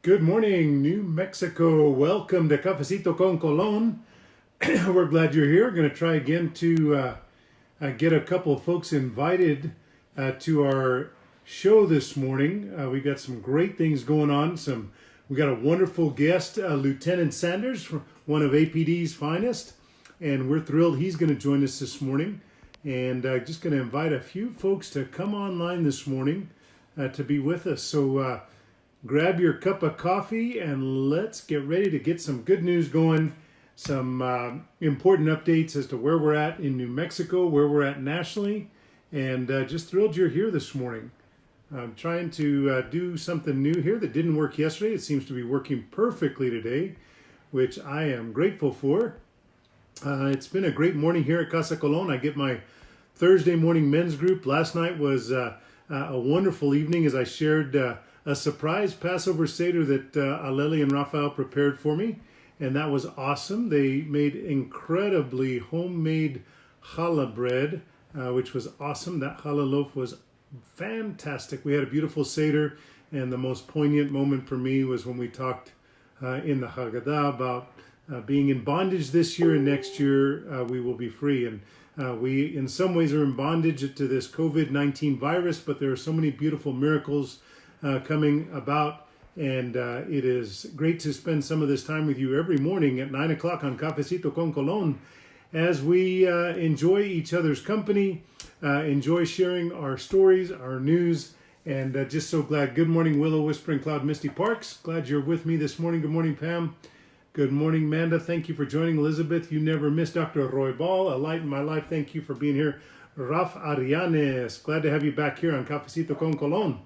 Good morning, New Mexico. Welcome to Cafecito con Colon. We're glad you're here. We're going to try again to get a couple of folks invited to our show this morning. We got some great things going on. We got a wonderful guest, Lieutenant Sanders, one of APD's finest, and we're thrilled he's going to join us this morning. And just going to invite a few folks to come online this morning to be with us. So grab your cup of coffee and let's get ready to get some good news going. Some important updates as to where we're at in New Mexico, where we're at nationally, and just thrilled you're here this morning. I'm trying to do something new here that didn't work yesterday. It seems to be working perfectly today, which I am grateful for. It's been a great morning here at Casa Colon. I get my Thursday morning men's group. Last night was a wonderful evening as I shared a surprise Passover Seder that Aleli and Raphael prepared for me, and that was awesome. They made incredibly homemade challah bread, which was awesome. That challah loaf was fantastic. We had a beautiful Seder, and the most poignant moment for me was when we talked in the Haggadah about being in bondage this year, and next year we will be free. And we, in some ways, are in bondage to this COVID-19 virus, but there are so many beautiful miracles coming about, and it is great to spend some of this time with you every morning at 9 o'clock on Cafecito con Colon as we enjoy each other's company, enjoy sharing our stories, our news, and just so glad. Good morning, Willow, Whispering Cloud, Misty Parks. Glad you're with me this morning. Good morning, Pam. Good morning, Manda. Thank you for joining. Elizabeth, you never miss. Dr. Roy Ball, a light in my life. Thank you for being here. Raf Arianes, glad to have you back here on Cafecito con Colon.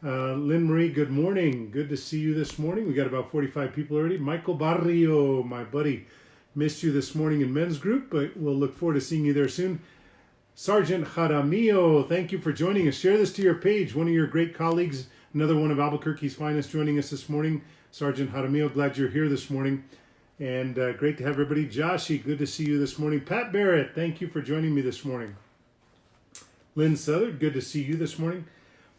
Lynn Marie, good morning. Good to see you this morning. We got about 45 people already. Michael Barrio, my buddy, missed you this morning in men's group, but we'll look forward to seeing you there soon. Sergeant Jaramillo, thank you for joining us. Share this to your page. One of your great colleagues, another one of Albuquerque's finest, joining us this morning. Sergeant Jaramillo, glad you're here this morning. And great to have everybody. Joshi, good to see you this morning. Pat Barrett, thank you for joining me this morning. Lynn Southard, good to see you this morning.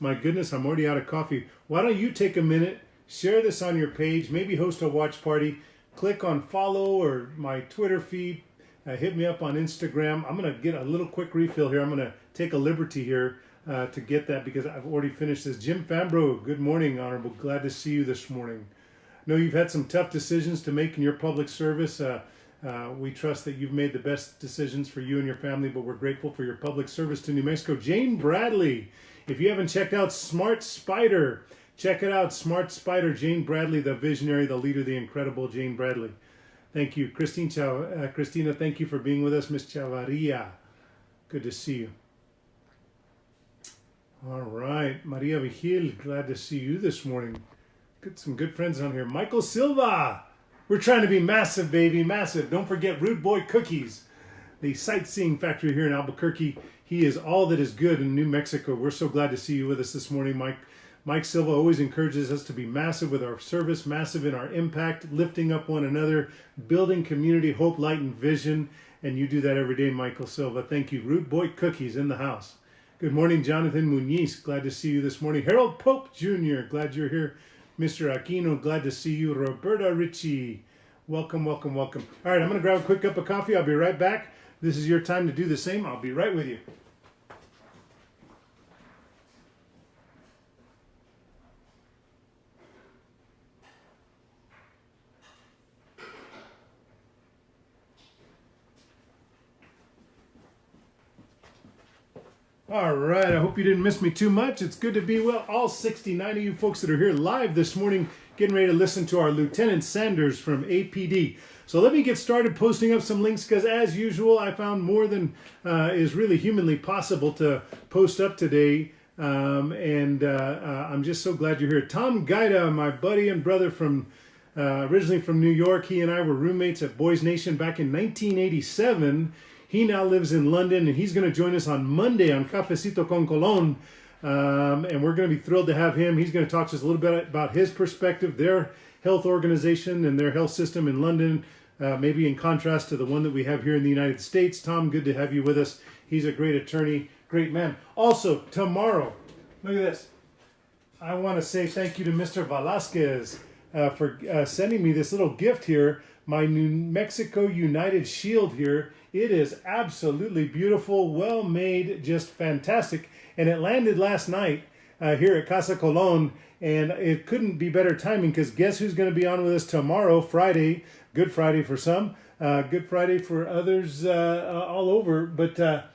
My goodness, I'm already out of coffee. Why don't you take a minute, share this on your page, maybe host a watch party, click on follow or my Twitter feed, hit me up on Instagram. I'm going to get a little quick refill here. I'm going to take a liberty here to get that because I've already finished this. Jim Fambro, good morning, Honorable. Glad to see you this morning. I know you've had some tough decisions to make in your public service. We trust that you've made the best decisions for you and your family, but we're grateful for your public service to New Mexico. Jane Bradley, if you haven't checked out Smart Spider, check it out. Smart Spider, Jane Bradley, the visionary, the leader, the incredible Jane Bradley. Thank you. Christina, thank you for being with us. Miss Chavaria, good to see you. All right. Maria Vigil, glad to see you this morning. Got some good friends on here. Michael Silva, we're trying to be massive, baby, massive. Don't forget Rude Boy Cookies, the sightseeing factory here in Albuquerque. He is all that is good in New Mexico. We're so glad to see you with us this morning, Mike. Mike Silva always encourages us to be massive with our service, massive in our impact, lifting up one another, building community, hope, light, and vision. And you do that every day, Michael Silva. Thank you. Root Boy Cookies in the house. Good morning, Jonathan Muniz. Glad to see you this morning. Harold Pope Jr., glad you're here. Mr. Aquino, glad to see you. Roberta Ritchie, welcome, welcome, welcome. All right, I'm going to grab a quick cup of coffee. I'll be right back. This is your time to do the same. I'll be right with you. All right, I hope you didn't miss me too much. It's good to be with all 69 of you folks that are here live this morning, getting ready to listen to our Lieutenant Sanders from APD. So let me get started posting up some links because as usual, I found more than is really humanly possible to post up today. I'm just so glad you're here. Tom Gaida, my buddy and brother from originally from New York. He and I were roommates at Boys Nation back in 1987. He now lives in London, and he's going to join us on Monday on Cafecito con Colon. And we're going to be thrilled to have him. He's going to talk to us a little bit about his perspective, their health organization and their health system in London, maybe in contrast to the one that we have here in the United States. Tom, good to have you with us. He's a great attorney, great man. Also, tomorrow, look at this. I want to say thank you to Mr. Velasquez for sending me this little gift here, my New Mexico United shield here. It is absolutely beautiful, well made, just fantastic. And it landed last night here at Casa Colon, and it couldn't be better timing because guess who's going to be on with us tomorrow, Friday, Good Friday for some, Good Friday for others all over, but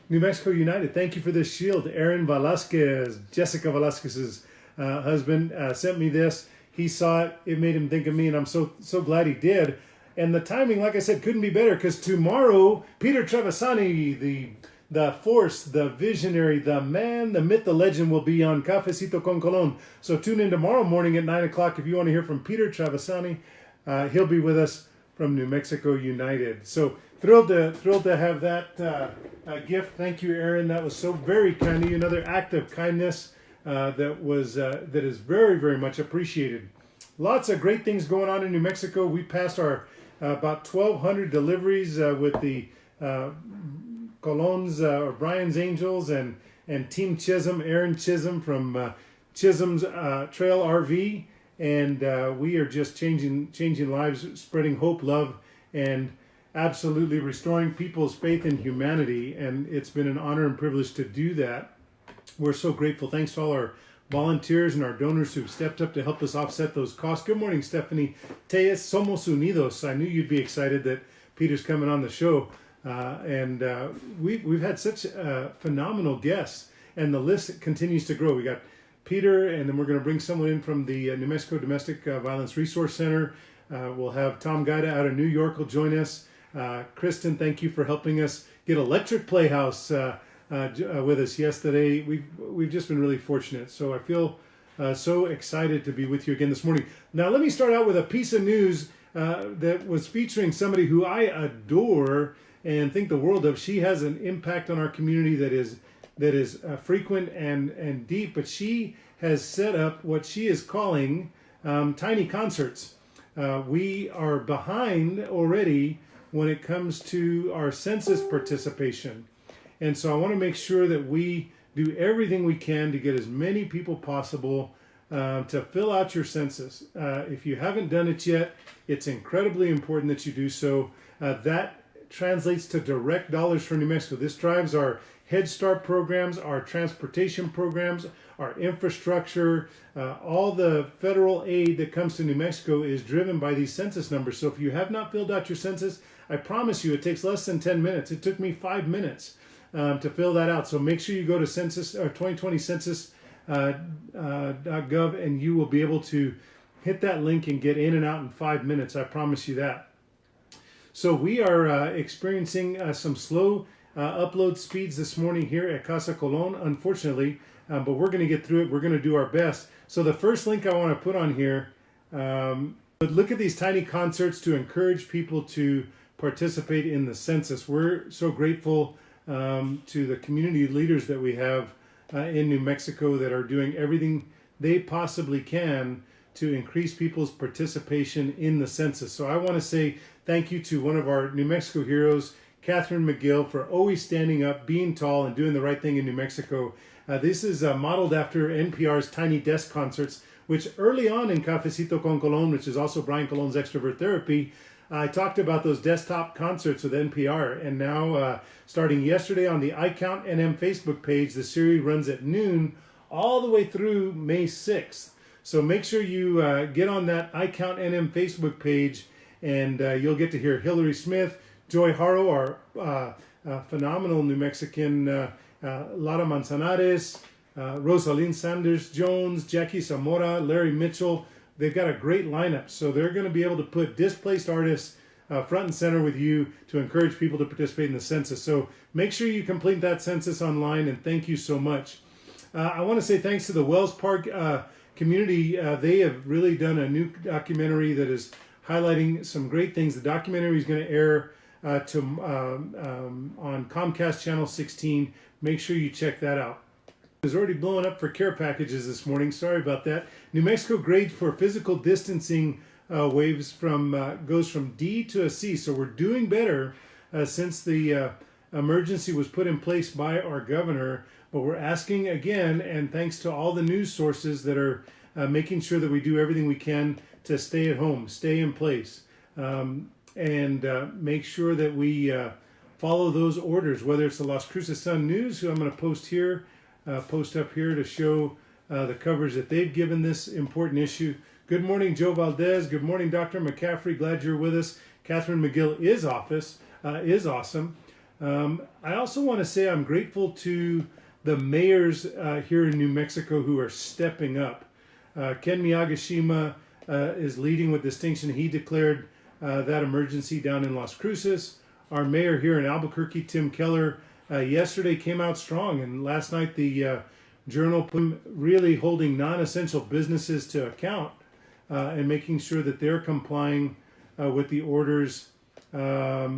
New Mexico United, thank you for this shield. Aaron Velasquez, Jessica Velasquez's husband, sent me this. He saw it. It made him think of me, and I'm so glad he did. And the timing, like I said, couldn't be better because tomorrow, Peter Trevisani, the force, the visionary, the man, the myth, the legend will be on Cafecito con Colon. So tune in tomorrow morning at 9 o'clock if you want to hear from Peter Trevisani. He'll be with us from New Mexico United. So thrilled to have that gift. Thank you, Aaron. That was so very kind of you. Another act of kindness that is very, very much appreciated. Lots of great things going on in New Mexico. We passed our about 1,200 deliveries with the Colon's or Brian's Angels and Team Chisholm, Aaron Chisholm from Chisholm's Trail RV, and we are just changing lives, spreading hope, love, and absolutely restoring people's faith in humanity. And it's been an honor and privilege to do that. We're so grateful. Thanks to all our volunteers and our donors who've stepped up to help us offset those costs. Good morning, Stephanie. Te somos unidos. I knew you'd be excited that Peter's coming on the show. We've had such phenomenal guests, and the list continues to grow. We got Peter, and then we're going to bring someone in from the New Mexico Domestic Violence Resource Center. We'll have Tom Gaida out of New York will join us. Kristen, thank you for helping us get Electric Playhouse with us yesterday. We've just been really fortunate. So I feel so excited to be with you again this morning. Now let me start out with a piece of news that was featuring somebody who I adore and think the world of. She has an impact on our community that is frequent and deep, but she has set up what she is calling tiny concerts. We are behind already when it comes to our census participation. And so I want to make sure that we do everything we can to get as many people possible to fill out your census. If you haven't done it yet, it's incredibly important that you do so. That translates to direct dollars for New Mexico. This drives our Head Start programs, our transportation programs, our infrastructure. All the federal aid that comes to New Mexico is driven by these census numbers. So if you have not filled out your census, I promise you it takes less than 10 minutes. It took me 5 minutes to fill that out. So make sure you go to census or 2020 census.gov and you will be able to hit that link and get in and out in 5 minutes. I promise you that. So we are experiencing some slow upload speeds this morning here at Casa Colon, unfortunately, but we're going to get through it. We're going to do our best. So the first link I want to put on here, but look at these tiny concerts to encourage people to participate in the census. We're so grateful to the community leaders that we have in New Mexico that are doing everything they possibly can to increase people's participation in the census. So I want to say thank you to one of our New Mexico heroes, Catherine McGill, for always standing up, being tall, and doing the right thing in New Mexico. This is modeled after NPR's Tiny Desk Concerts, which early on in Cafecito con Colon, which is also Brian Colon's Extrovert Therapy, I talked about those desktop concerts with NPR. And now, starting yesterday on the iCount NM Facebook page, the series runs at noon all the way through May 6th. So make sure you get on that iCount NM Facebook page, and you'll get to hear Hillary Smith, Joy Haro, our phenomenal New Mexican, Lara Manzanares, Rosalind Sanders Jones, Jackie Zamora, Larry Mitchell. They've got a great lineup. So they're going to be able to put displaced artists front and center with you to encourage people to participate in the census. So make sure you complete that census online, and thank you so much. I want to say thanks to the Wells Park community. They have really done a new documentary that is highlighting some great things. The documentary is going to air on Comcast Channel 16. Make sure you check that out. It's already blowing up for care packages this morning. Sorry about that. New Mexico grade for physical distancing waves goes from D to a C. So we're doing better since the emergency was put in place by our governor. But we're asking again, and thanks to all the news sources that are making sure that we do everything we can to stay at home, stay in place, and make sure that we follow those orders, whether it's the Las Cruces Sun News, who I'm going to post up here to show the coverage that they've given this important issue. Good morning, Joe Valdez. Good morning, Dr. McCaffrey. Glad you're with us. Catherine McGill is awesome. I also want to say I'm grateful to the mayors here in New Mexico who are stepping up. Ken Miyagishima is leading with distinction. He declared that emergency down in Las Cruces. Our mayor here in Albuquerque, Tim Keller, yesterday came out strong, and last night the Journal really holding non-essential businesses to account and making sure that they're complying with the orders for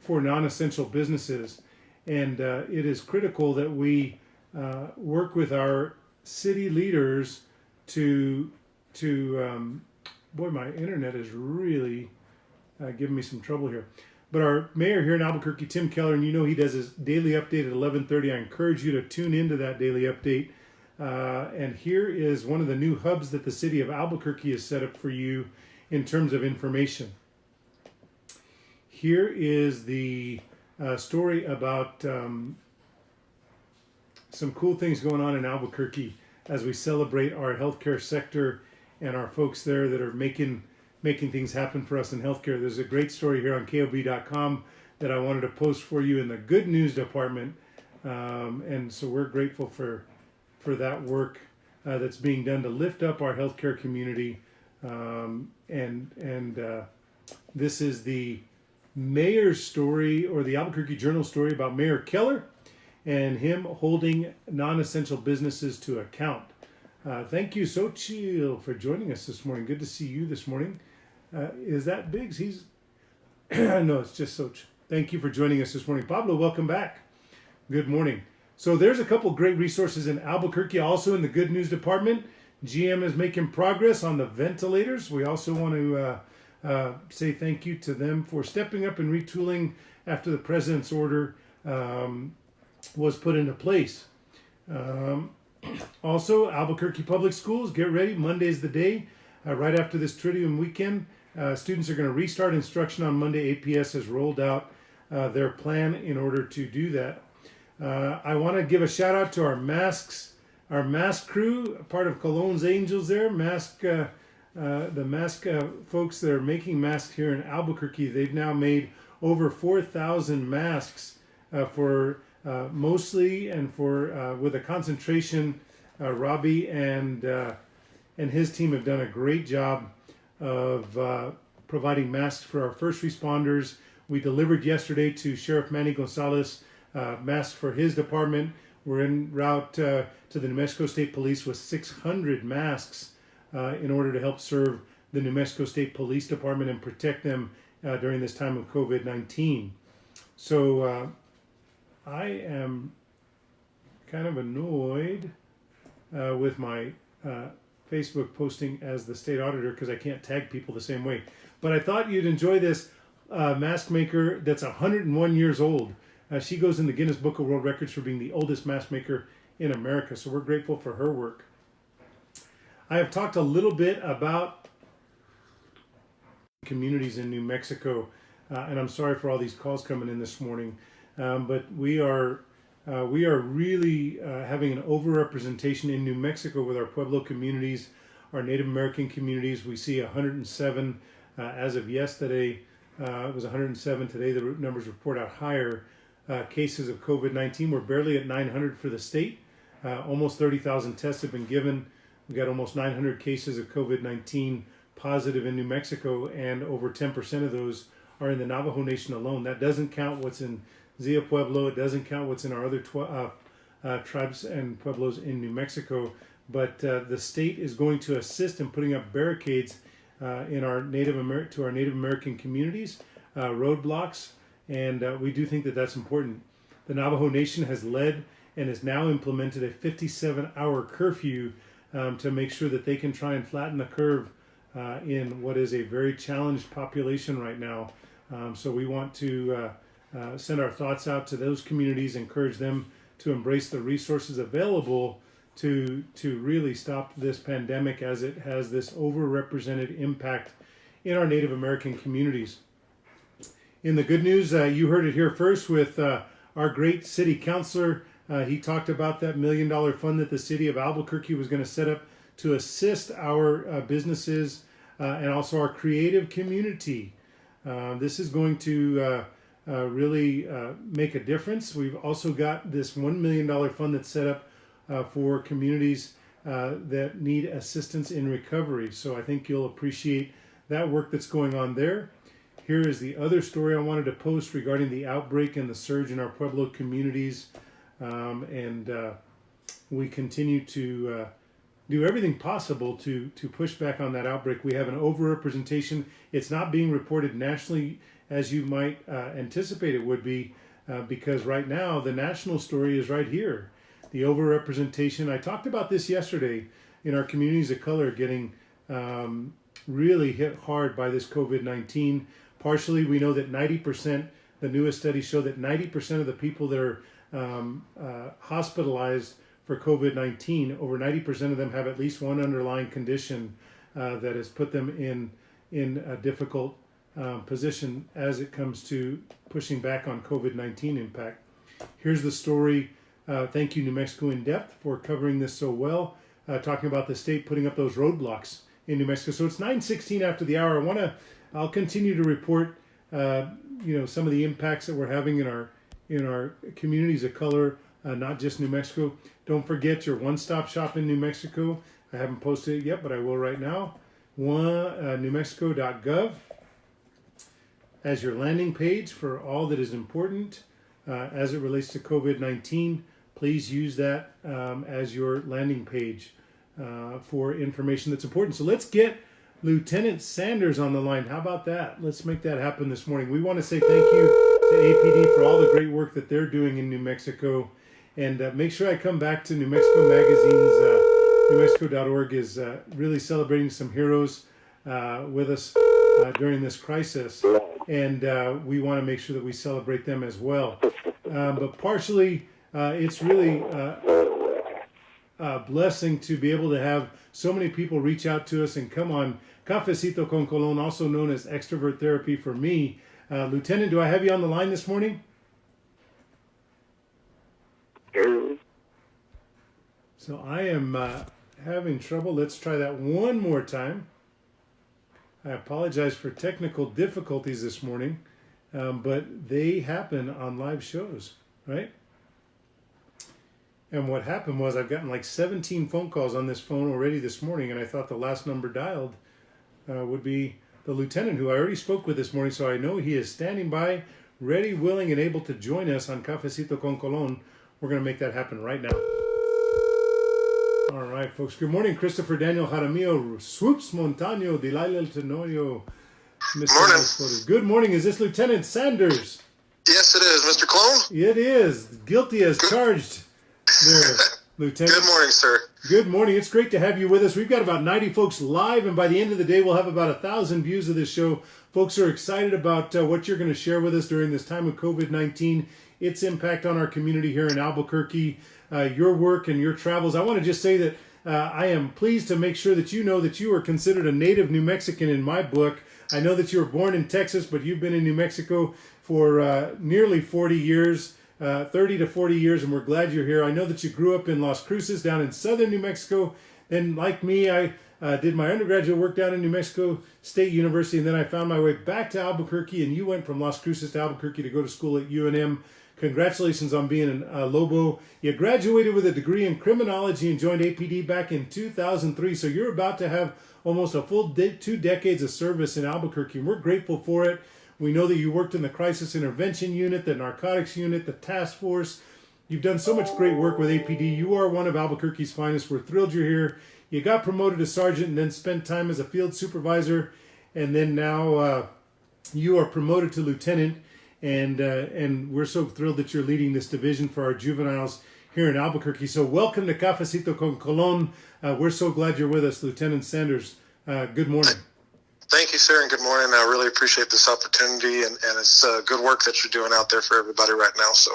non-essential businesses. And it is critical that we work with our city leaders to boy, my internet is really giving me some trouble here. But our mayor here in Albuquerque, Tim Keller, and you know he does his daily update at 11:30. I encourage you to tune into that daily update. And here is one of the new hubs that the city of Albuquerque has set up for you in terms of information. Here is the story about some cool things going on in Albuquerque as we celebrate our healthcare sector and our folks there that are making things happen for us in healthcare. There's a great story here on KOB.com that I wanted to post for you in the good news department. And so we're grateful for that work that's being done to lift up our healthcare community. This is the mayor's story, or the Albuquerque Journal story, about Mayor Keller and him holding non-essential businesses to account. Thank you, Xochitl, for joining us this morning. Good to see you this morning. Is that Biggs? He's no, it's just Xochitl. Thank you for joining us this morning. Pablo, welcome back. Good morning. So there's a couple great resources in Albuquerque. Also in the good news department, GM is making progress on the ventilators. We also want to say thank you to them for stepping up and retooling after the president's order was put into place. Also, Albuquerque Public Schools, get ready. Monday's the day. Right after this Triduum weekend, students are going to restart instruction on Monday. APS has rolled out their plan in order to do that. I want to give a shout out to our mask crew, part of Cologne's Angels there. The mask folks that are making masks here in Albuquerque. They've now made over 4,000 masks for mostly, and for with a concentration. Robbie and his team have done a great job of providing masks for our first responders. We delivered yesterday to Sheriff Manny Gonzalez masks for his department. We're en route to the New Mexico State Police with 600 masks in order to help serve the New Mexico State Police Department and protect them during this time of COVID-19. So I am kind of annoyed with my Facebook posting as the state auditor because I can't tag people the same way. But I thought you'd enjoy this mask maker that's 101 years old. She goes in the Guinness Book of World Records for being the oldest mask maker in America. So we're grateful for her work. I have talked a little bit about communities in New Mexico, and I'm sorry for all these calls coming in this morning, but we are really having an overrepresentation in New Mexico with our Pueblo communities, our Native American communities. We see 107 as of yesterday. It was 107 today. The numbers report out higher cases of COVID-19. We're barely at 900 for the state. Almost 30,000 tests have been given. We've got almost 900 cases of COVID-19 positive in New Mexico, and over 10% of those are in the Navajo Nation alone. That doesn't count what's in Zia Pueblo. It doesn't count what's in our other tribes and pueblos in New Mexico. But the state is going to assist in putting up barricades to our Native American communities, roadblocks, and we do think that that's important. The Navajo Nation has led and has now implemented a 57-hour curfew to make sure that they can try and flatten the curve in what is a very challenged population right now. So we want to send our thoughts out to those communities, encourage them to embrace the resources available to really stop this pandemic as it has this overrepresented impact in our Native American communities. In the good news, you heard it here first with our great city councilor. He talked about that $1 million fund that the city of Albuquerque was going to set up to assist our businesses and also our creative community. This is going to really make a difference. We've also got this $1 million fund that's set up for communities that need assistance in recovery. So I think you'll appreciate that work that's going on there. Here is the other story I wanted to post regarding the outbreak and the surge in our Pueblo communities. We continue to do everything possible to push back on that outbreak. We have an overrepresentation. It's not being reported nationally as you might anticipate it would be, because right now the national story is right here. The overrepresentation, I talked about this yesterday, in our communities of color getting really hit hard by this COVID-19. Partially, we know that 90%, the newest studies show that 90% of the people that are hospitalized for COVID-19, over 90% of them have at least one underlying condition that has put them in a difficult position as it comes to pushing back on COVID-19 impact. Here's the story. Thank you, New Mexico In Depth, for covering this so well, talking about the state putting up those roadblocks in New Mexico. So it's 9:16 after the hour. I'll continue to report, some of the impacts that we're having in our communities of color, not just New Mexico. Don't forget your one-stop shop in New Mexico. I haven't posted it yet, but I will right now. newmexico.gov as your landing page for all that is important as it relates to COVID-19. Please use that as your landing page for information that's important. So let's get Lieutenant Sanders on the line. How about that? Let's make that happen this morning. We want to say thank you to APD for all the great work that they're doing in New Mexico. And make sure I come back to New Mexico Magazine's, newmexico.org is really celebrating some heroes with us during this crisis. And we want to make sure that we celebrate them as well. But partially, it's really a blessing to be able to have so many people reach out to us and come on Cafecito con Colon, also known as Extrovert Therapy for me. Lieutenant, do I have you on the line this morning? So I am having trouble. Let's try that one more time. I apologize for technical difficulties this morning, but they happen on live shows, right? And what happened was I've gotten like 17 phone calls on this phone already this morning, and I thought the last number dialed would be the lieutenant who I already spoke with this morning, so I know he is standing by, ready, willing, and able to join us on Cafecito con Colon. We're going to make that happen right now. All right, folks. Good morning, Christopher Daniel Jaramillo, Swoops Montano, Delilah Tenorio. Morning. Good morning. Is this Lieutenant Sanders? Yes, it is, Mr. Clone. It is. Guilty as charged there, Lieutenant. Good morning, sir. Good morning. It's great to have you with us. We've got about 90 folks live, and by the end of the day, we'll have about 1,000 views of this show. Folks are excited about what you're going to share with us during this time of COVID-19, its impact on our community here in Albuquerque, your work and your travels. I want to just say that I am pleased to make sure that you know that you are considered a native New Mexican in my book. I know that you were born in Texas, but you've been in New Mexico for nearly 40 years, 30 to 40 years, and we're glad you're here. I know that you grew up in Las Cruces down in southern New Mexico, and like me, I did my undergraduate work down in New Mexico State University, and then I found my way back to Albuquerque, and you went from Las Cruces to Albuquerque to go to school at UNM. Congratulations on being a Lobo. You graduated with a degree in criminology and joined APD back in 2003, so you're about to have almost a full 2 decades of service in Albuquerque, and we're grateful for it. We know that you worked in the Crisis Intervention Unit, the Narcotics Unit, the Task Force. You've done so much great work with APD. You are one of Albuquerque's finest. We're thrilled you're here. You got promoted to sergeant and then spent time as a field supervisor, and then now you are promoted to lieutenant. And we're so thrilled that you're leading this division for our juveniles here in Albuquerque. So welcome to Cafecito con Colon. We're so glad you're with us, Lieutenant Sanders. Good morning. Thank you, sir, and good morning. I really appreciate this opportunity, and it's good work that you're doing out there for everybody right now. So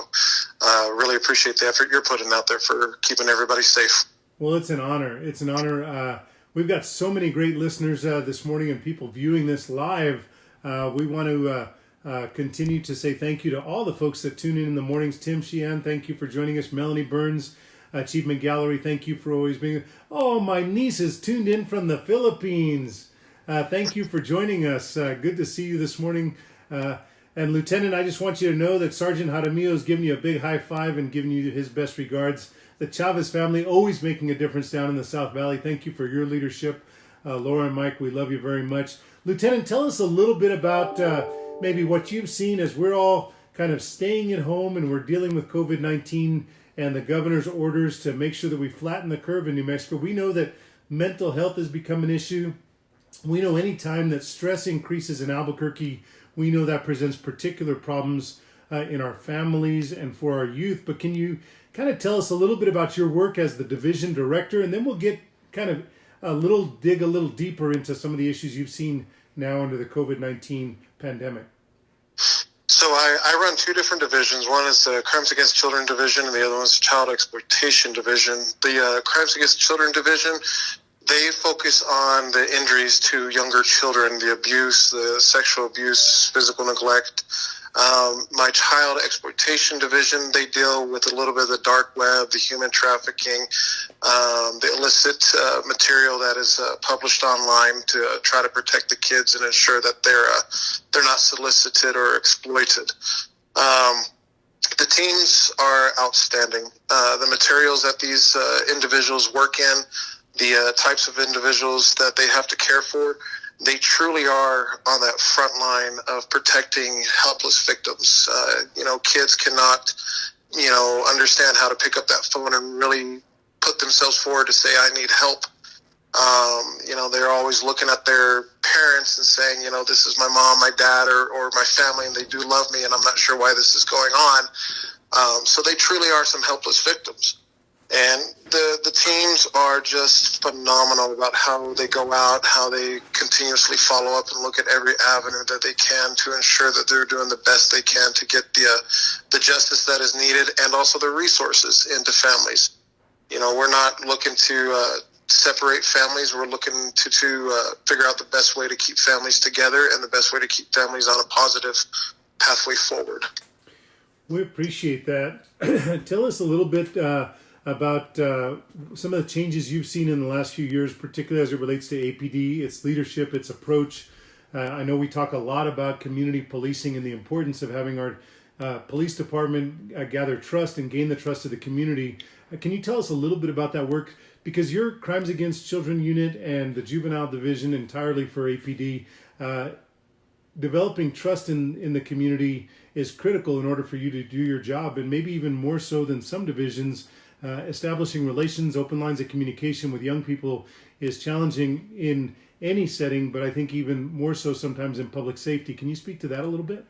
really appreciate the effort you're putting out there for keeping everybody safe. Well, it's an honor. It's an honor. We've got so many great listeners this morning and people viewing this live. We want to continue to say thank you to all the folks that tune in the mornings. Tim Sheehan, thank you for joining us. Melanie Burns, Achievement Gallery, thank you for always being. Oh, my niece is tuned in from the Philippines. Thank you for joining us. Good to see you this morning. And Lieutenant, I just want you to know that Sergeant Jaramillo is giving you a big high five and giving you his best regards. The Chavez family always making a difference down in the South Valley. Thank you for your leadership. Laura and Mike, we love you very much. Lieutenant, tell us a little bit about maybe what you've seen as we're all kind of staying at home and we're dealing with COVID-19 and the governor's orders to make sure that we flatten the curve in New Mexico. We know that mental health has become an issue. We know any time that stress increases in Albuquerque, we know that presents particular problems in our families and for our youth. But can you kind of tell us a little bit about your work as the division director, and then we'll get kind of dig a little deeper into some of the issues you've seen now under the COVID-19 pandemic. So I run two different divisions. One is the Crimes Against Children Division, and the other one is the Child Exploitation Division. The Crimes Against Children Division, they focus on the injuries to younger children, the abuse, the sexual abuse, physical neglect. My Child Exploitation Division, they deal with a little bit of the dark web, the human trafficking, the illicit material that is published online to try to protect the kids and ensure that they're not solicited or exploited. The teams are outstanding. The materials that these individuals work in, the types of individuals that they have to care for, they truly are on that front line of protecting helpless victims. Kids cannot, understand how to pick up that phone and really put themselves forward to say, I need help. They're always looking at their parents and saying, this is my mom, my dad, or my family, and they do love me, and I'm not sure why this is going on. So they truly are some helpless victims. And the teams are just phenomenal about how they go out, how they continuously follow up and look at every avenue that they can to ensure that they're doing the best they can to get the justice that is needed and also the resources into families. We're not looking to separate families. We're looking to figure out the best way to keep families together and the best way to keep families on a positive pathway forward. We appreciate that. Tell us a little bit about some of the changes you've seen in the last few years, particularly as it relates to APD, its leadership, its approach. I know we talk a lot about community policing and the importance of having our police department gather trust and gain the trust of the community. Can you tell us a little bit about that work? Because your Crimes Against Children unit and the Juvenile Division entirely for APD, developing trust in the community is critical in order for you to do your job, and maybe even more so than some divisions. Establishing relations, open lines of communication with young people is challenging in any setting, but I think even more so sometimes in public safety. Can you speak to that a little bit?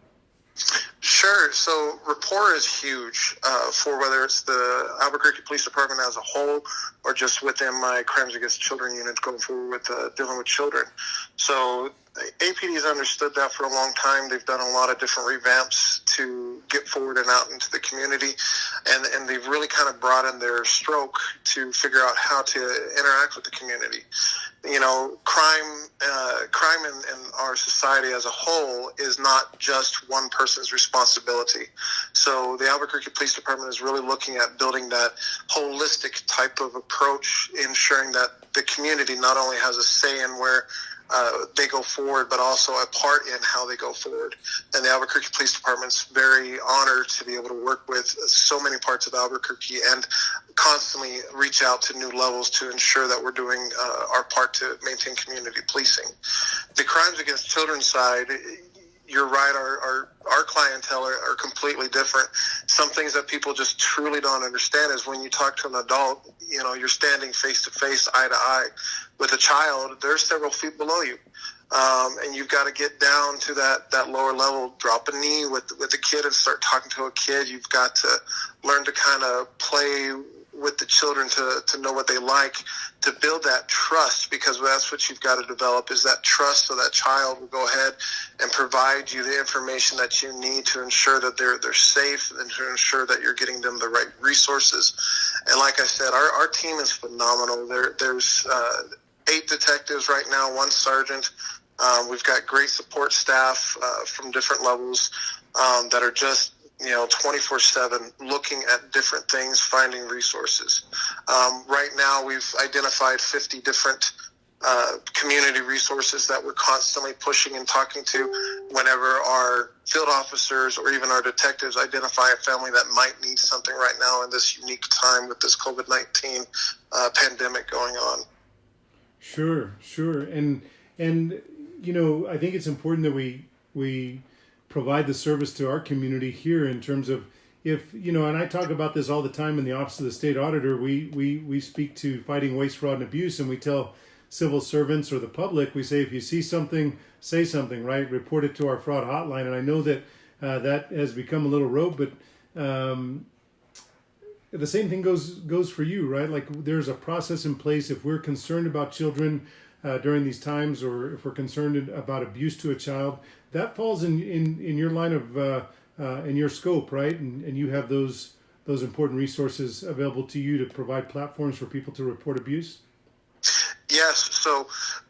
Sure. So rapport is huge for whether it's the Albuquerque Police Department as a whole or just within my Crimes Against Children unit going forward with dealing with children. So APD has understood that for a long time. They've done a lot of different revamps to get forward and out into the community, and they've really kind of brought in their stroke to figure out how to interact with the community. Crime in our society as a whole is not just one person's responsibility. So the Albuquerque Police Department is really looking at building that holistic type of approach, ensuring that the community not only has a say in where they go forward, but also a part in how they go forward. And the Albuquerque Police Department's very honored to be able to work with so many parts of Albuquerque and constantly reach out to new levels to ensure that we're doing our part to maintain community policing. The Crimes Against Children side, you're right, our clientele are completely different. Some things that people just truly don't understand is when you talk to an adult, you're standing face to face, eye to eye. With a child, they're several feet below you. And you've got to get down to that lower level, drop a knee with a kid and start talking to a kid. You've got to learn to kind of play with the children to know what they like, to build that trust, because that's what you've got to develop, is that trust, so that child will go ahead and provide you the information that you need to ensure that they're safe, and to ensure that you're getting them the right resources. And like I said, our team is phenomenal. There's 8 detectives right now, 1 sergeant. We've got great support staff from different levels that are just 24/7 looking at different things, finding resources. Right now, we've identified 50 different community resources that we're constantly pushing and talking to whenever our field officers or even our detectives identify a family that might need something right now in this unique time with this COVID-19 pandemic going on. Sure. And I think it's important that we provide the service to our community here in terms of, if and I talk about this all the time in the Office of the State Auditor. We speak to fighting waste, fraud, and abuse, and we tell civil servants or the public, we say, if you see something, say something, right? Report it to our fraud hotline. And I know that that has become a little rote, but the same thing goes for you, right? Like, there's a process in place. If we're concerned about children during these times, or if we're concerned about abuse to a child, that falls in your line of in your scope, right? And you have those important resources available to you to provide platforms for people to report abuse. Yes. So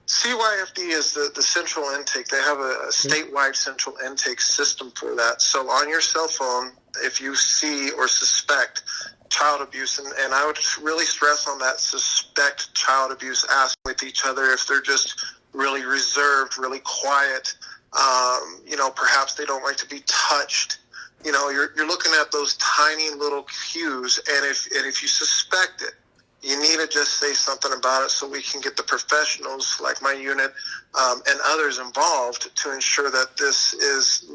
CYFD is the central intake. They have a statewide central intake system for that. So on your cell phone, if you see or suspect child abuse, and I would really stress on that, suspect child abuse, ask with each other if they're just really reserved, really quiet, perhaps they don't like to be touched. You're looking at those tiny little cues, and if you suspect it, you need to just say something about it, so we can get the professionals like my unit and others involved to ensure that this is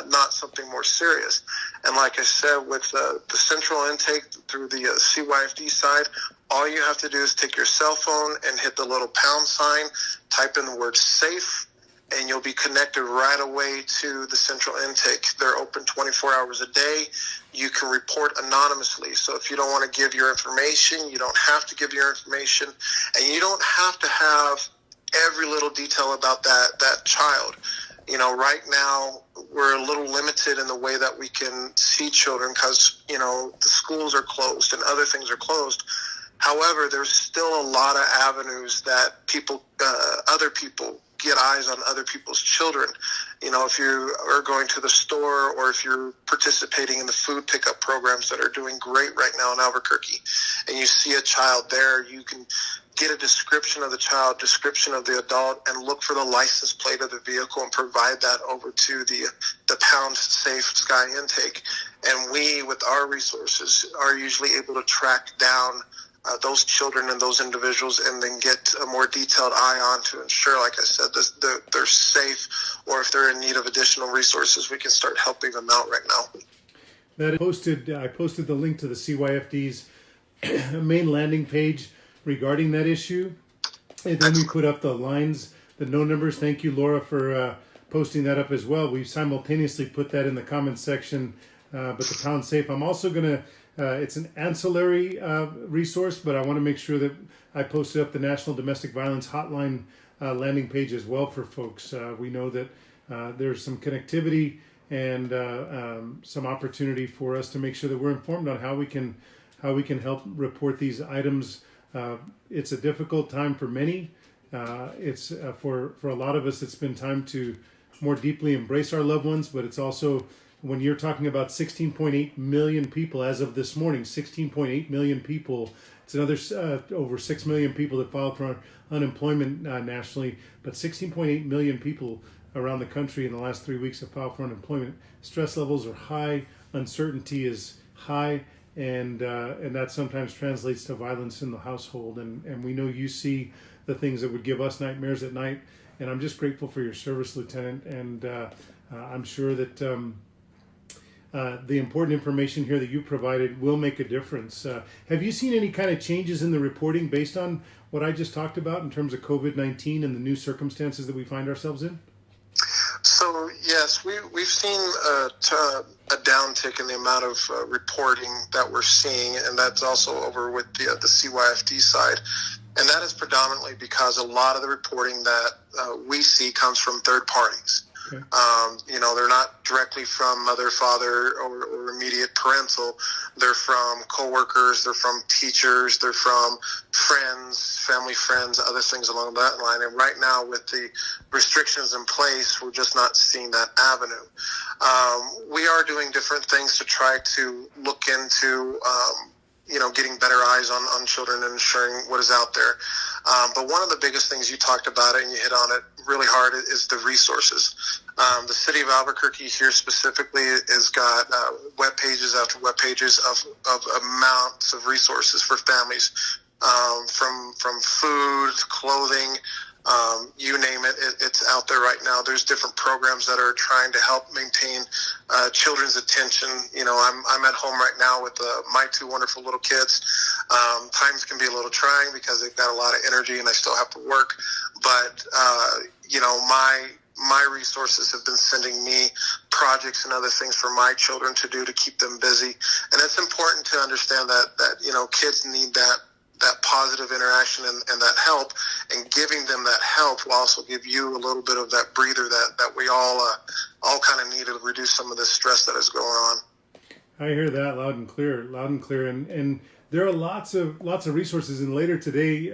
not something more serious. And like I said, with the central intake through the CYFD side, all you have to do is take your cell phone and hit the little pound sign, type in the word safe, and you'll be connected right away to the central intake. They're open 24 hours a day. You can report anonymously. So if you don't want to give your information, you don't have to give your information, and you don't have to have every little detail about that child. Right now we're a little limited in the way that we can see children, because the schools are closed and other things are closed. However, there's still a lot of avenues that other people get eyes on other people's children. If you are going to the store, or if you're participating in the food pickup programs that are doing great right now in Albuquerque, and you see a child there, you can get a description of the child, description of the adult, and look for the license plate of the vehicle and provide that over to the Pound Safe Sky intake. And we, with our resources, are usually able to track down those children and those individuals, and then get a more detailed eye on to ensure, like I said, they're safe, or if they're in need of additional resources, we can start helping them out right now. I posted the link to the CYFD's main landing page regarding that issue, and then we put up the lines, the no numbers. Thank you, Laura, for posting that up as well. We simultaneously put that in the comments section, but the Pound Safe, I'm also going to it's an ancillary resource, but I want to make sure that I posted up the National Domestic Violence Hotline landing page as well for folks. We know that there's some connectivity and some opportunity for us to make sure that we're informed on how we can help report these items. It's a difficult time for many. It's for a lot of us, it's been time to more deeply embrace our loved ones, but it's also, when you're talking about 16.8 million people as of this morning, 16.8 million people, it's another over 6 million people that filed for unemployment nationally, but 16.8 million people around the country in the last 3 weeks have filed for unemployment. Stress levels are high, uncertainty is high, and that sometimes translates to violence in the household. And we know you see the things that would give us nightmares at night, and I'm just grateful for your service, Lieutenant, and I'm sure that the important information here that you provided will make a difference. Have you seen any kind of changes in the reporting based on what I just talked about in terms of COVID-19 and the new circumstances that we find ourselves in? So So yes, we've seen a downtick in the amount of reporting that we're seeing, and that's also over with the CYFD side, and that is predominantly because a lot of the reporting that we see comes from third parties. Okay. They're not directly from mother, father, or immediate parental. They're from coworkers, they're from teachers, they're from friends, family friends, other things along that line. And right now, with the restrictions in place, we're just not seeing that avenue. We are doing different things to try to look into getting better eyes on children and ensuring what is out there. But one of the biggest things, you talked about it and you hit on it really hard, is the resources. The city of Albuquerque here specifically has got web pages after web pages of amounts of resources for families, from food, clothing, you name it, it's out there right now. There's different programs that are trying to help maintain children's attention. I'm at home right now with my two wonderful little kids. Times can be a little trying because they've got a lot of energy and I still have to work. But, my resources have been sending me projects and other things for my children to do to keep them busy. And it's important to understand that kids need that positive interaction and that help, and giving them that help will also give you a little bit of that breather that we all kind of need to reduce some of the stress that is going on. I hear that loud and clear, and there are lots of resources. And later today,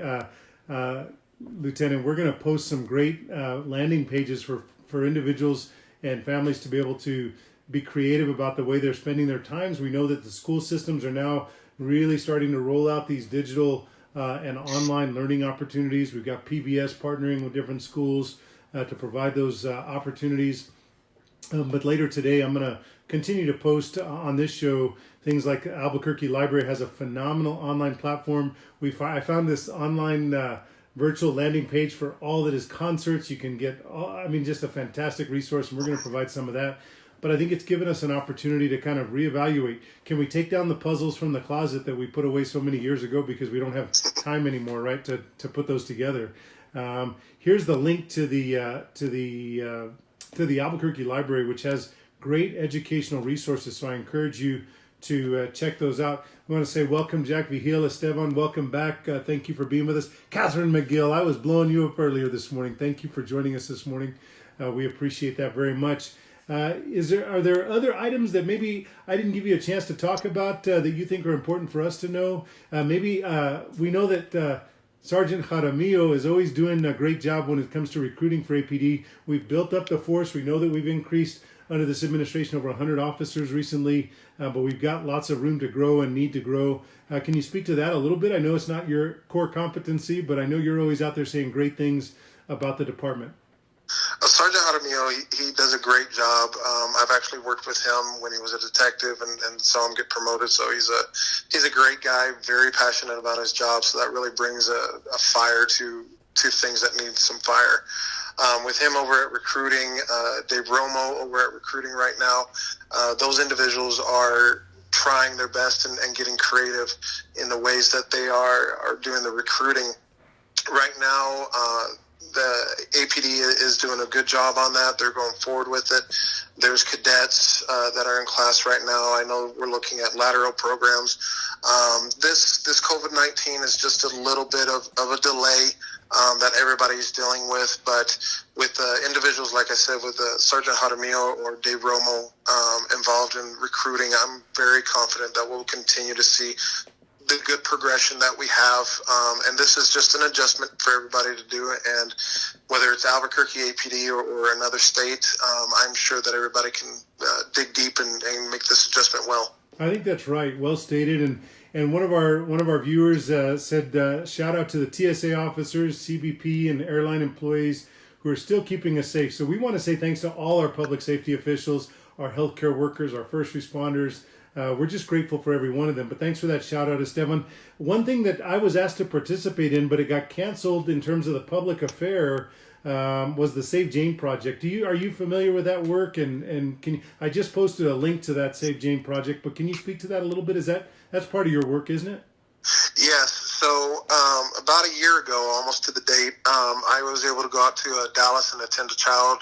Lieutenant, we're going to post some great landing pages for individuals and families to be able to be creative about the way they're spending their times. We know that the school systems are now really starting to roll out these digital and online learning opportunities. We've got PBS partnering with different schools to provide those opportunities. But later today, I'm going to continue to post on this show things like Albuquerque Library has a phenomenal online platform. I found this online virtual landing page for all that is concerts. You can get, just a fantastic resource, and we're going to provide some of that. But I think it's given us an opportunity to kind of reevaluate. Can we take down the puzzles from the closet that we put away so many years ago because we don't have time anymore, right, to put those together? Here's the link to the Albuquerque Library, which has great educational resources. So I encourage you to check those out. I want to say welcome, Jack Vigil, Esteban. Welcome back. Thank you for being with us. Catherine McGill, I was blowing you up earlier this morning. Thank you for joining us this morning. We appreciate that very much. Are there other items that maybe I didn't give you a chance to talk about that you think are important for us to know? We know that Sergeant Jaramillo is always doing a great job when it comes to recruiting for APD. We've built up the force. We know that we've increased under this administration over 100 officers recently, but we've got lots of room to grow and need to grow. Can you speak to that a little bit? I know it's not your core competency, but I know you're always out there saying great things about the department. Sergeant Jaramillo, he does a great job. I've actually worked with him when he was a detective and saw him get promoted. So he's a great guy, very passionate about his job. So that really brings a fire to things that need some fire. With him over at recruiting, Dave Romo over at recruiting right now, those individuals are trying their best and getting creative in the ways that they are doing the recruiting. Right now, the APD is doing a good job on that. They're going forward with it. There's cadets that are in class right now. I know we're looking at lateral programs. This COVID-19 is just a little bit of a delay that everybody's dealing with. But with individuals, like I said, with Sergeant Jaramillo or Dave Romo involved in recruiting, I'm very confident that we'll continue to see the good progression that we have, and this is just an adjustment for everybody to do. And whether it's Albuquerque APD or another state, I'm sure that everybody can dig deep and make this adjustment well. I think that's right. Well stated. And one of our viewers said, shout out to the TSA officers, CBP, and airline employees who are still keeping us safe. So we want to say thanks to all our public safety officials, our healthcare workers, our first responders. We're just grateful for every one of them. But thanks for that shout out, Esteban. One thing that I was asked to participate in, but it got canceled in terms of the public affair, was the Save Jane project. Are you familiar with that work? And I just posted a link to that Save Jane project, but can you speak to that a little bit? That's part of your work, isn't it? Yes. So about a year ago, almost to the date, I was able to go out to Dallas and attend a child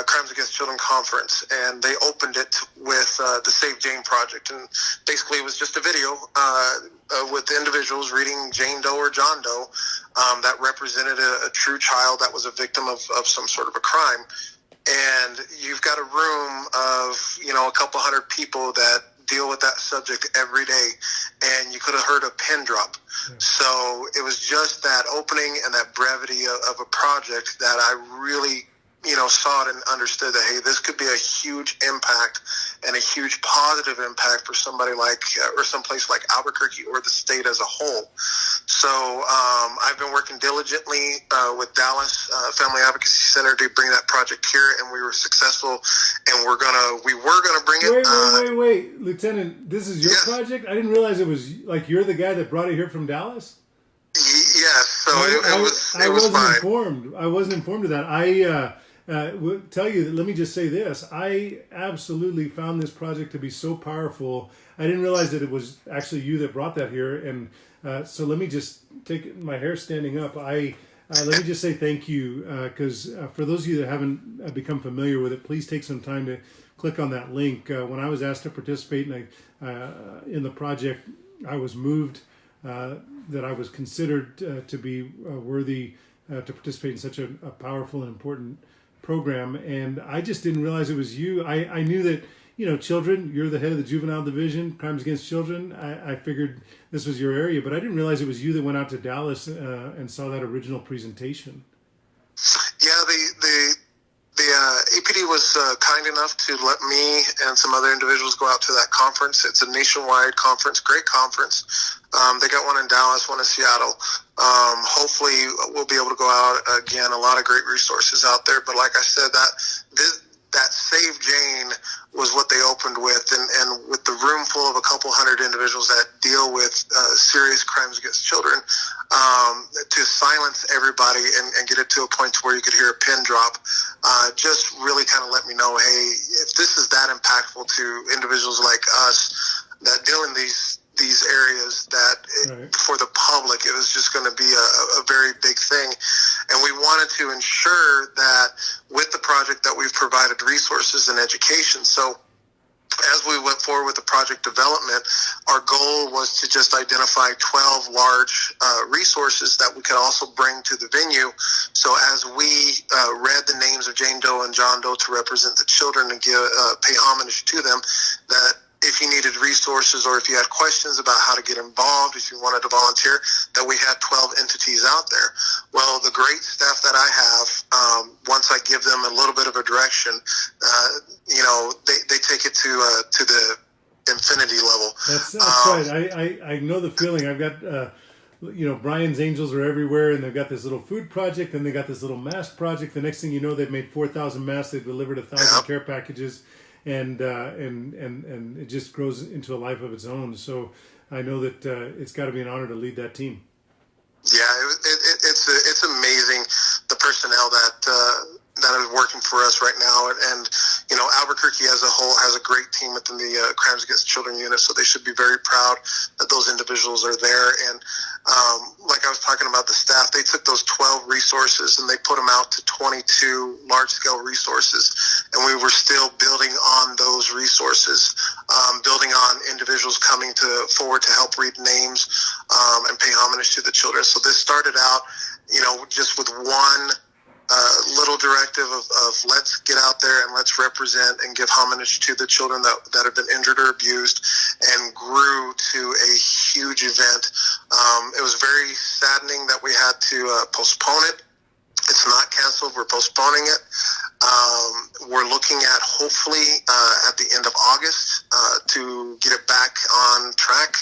Crimes Against Children conference, and they opened it with the Save Jane Project, and basically it was just a video with individuals reading Jane Doe or John Doe that represented a true child that was a victim of some sort of a crime. And you've got a room of, a couple hundred people that deal with that subject every day, and you could have heard a pin drop. Yeah. So it was just that opening and that brevity of a project that I really saw it and understood that, hey, this could be a huge impact and a huge positive impact for somebody like, or someplace like Albuquerque or the state as a whole. So I've been working diligently with Dallas Family Advocacy Center to bring that project here, and we were successful, and we were gonna bring it. Wait, Lieutenant, this is your project? I didn't realize it was like you're the guy that brought it here from Dallas? Yes, so it was fine. I wasn't informed of that. I will tell you that, let me just say this. I absolutely found this project to be so powerful. I didn't realize that it was actually you that brought that here. And so let me just take my hair standing up. Let me just say thank you, because for those of you that haven't become familiar with it, please take some time to click on that link. When I was asked to participate in the project, I was moved that I was considered to be worthy to participate in such a powerful and important program, and I just didn't realize it was you. I knew that, children, you're the head of the juvenile division, crimes against children. I figured this was your area, but I didn't realize it was you that went out to Dallas and saw that original presentation. Yeah, the APD was kind enough to let me and some other individuals go out to that conference. It's a nationwide conference, great conference. They got one in Dallas, one in Seattle. Hopefully we'll be able to go out again. A lot of great resources out there. But like I said, that Save Jane was what they opened with, and with the room full of a couple hundred individuals that deal with serious crimes against children, to silence everybody and get it to a point to where you could hear a pin drop, just really kind of let me know, hey, if this is that impactful to individuals like us that deal in these areas, that right. For the public, it was just going to be a very big thing. And we wanted to ensure that with the project that we've provided resources and education. So as we went forward with the project development, our goal was to just identify 12 large resources that we could also bring to the venue. So as we read the names of Jane Doe and John Doe to represent the children and pay homage to them, that if you needed resources or if you had questions about how to get involved, if you wanted to volunteer, that we had 12 entities out there. Well, the great staff that I have, once I give them a little bit of a direction, they take it to the infinity level. That's right. I know the feeling. I've got, Brian's Angels are everywhere, and they've got this little food project, and they got this little mask project. The next thing you know, they've made 4,000 masks. They've delivered 1,000 care packages. And it just grows into a life of its own. So I know that it's got to be an honor to lead that team. Yeah, it's amazing, the personnel that is working for us right now, and Albuquerque as a whole has a great team within the Crimes Against Children unit, so they should be very proud that those individuals are there. And like I was talking about the staff, they took those 12 resources and they put them out to 22 large-scale resources, and we were still building on those resources, building on individuals coming forward to help read names and pay homage to the children. So this started out, just with one little directive of let's get out there and let's represent and give homage to the children that have been injured or abused, and grew to a huge event. It was very saddening that we had to postpone it. It's not canceled. We're postponing it. We're looking at hopefully at the end of August to get it back on track.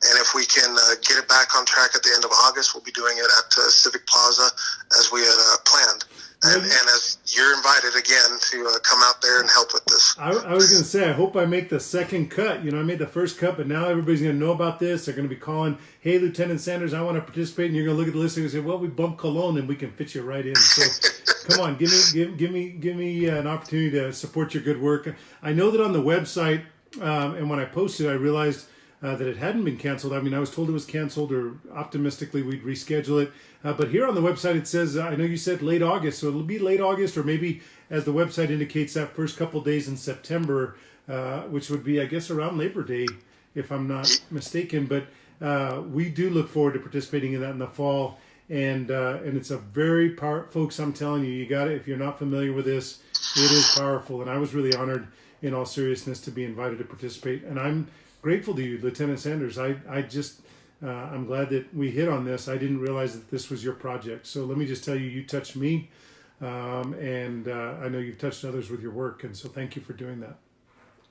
And if we can get it back on track at the end of August, we'll be doing it at Civic Plaza as we had planned. And as you're invited again to come out there and help with this. I was going to say, I hope I make the second cut. I made the first cut, but now everybody's going to know about this. They're going to be calling, hey, Lieutenant Sanders, I want to participate. And you're going to look at the list and say, well, we bumped Cologne and we can fit you right in. So come on, give me an opportunity to support your good work. I know that on the website, and when I posted, I realized that it hadn't been canceled. I mean, I was told it was canceled, or optimistically we'd reschedule it. But here on the website it says, I know you said late August, so it'll be late August, or maybe, as the website indicates, that first couple days in September, which would be, I guess, around Labor Day, if I'm not mistaken. But we do look forward to participating in that in the fall. And it's a very powerful, folks, I'm telling you, you got it. If you're not familiar with this, it is powerful. And I was really honored, in all seriousness, to be invited to participate. And I'm grateful to you, Lieutenant Sanders. I'm glad that we hit on this. I didn't realize that this was your project. So let me just tell you, you touched me. And I know you've touched others with your work. And so thank you for doing that.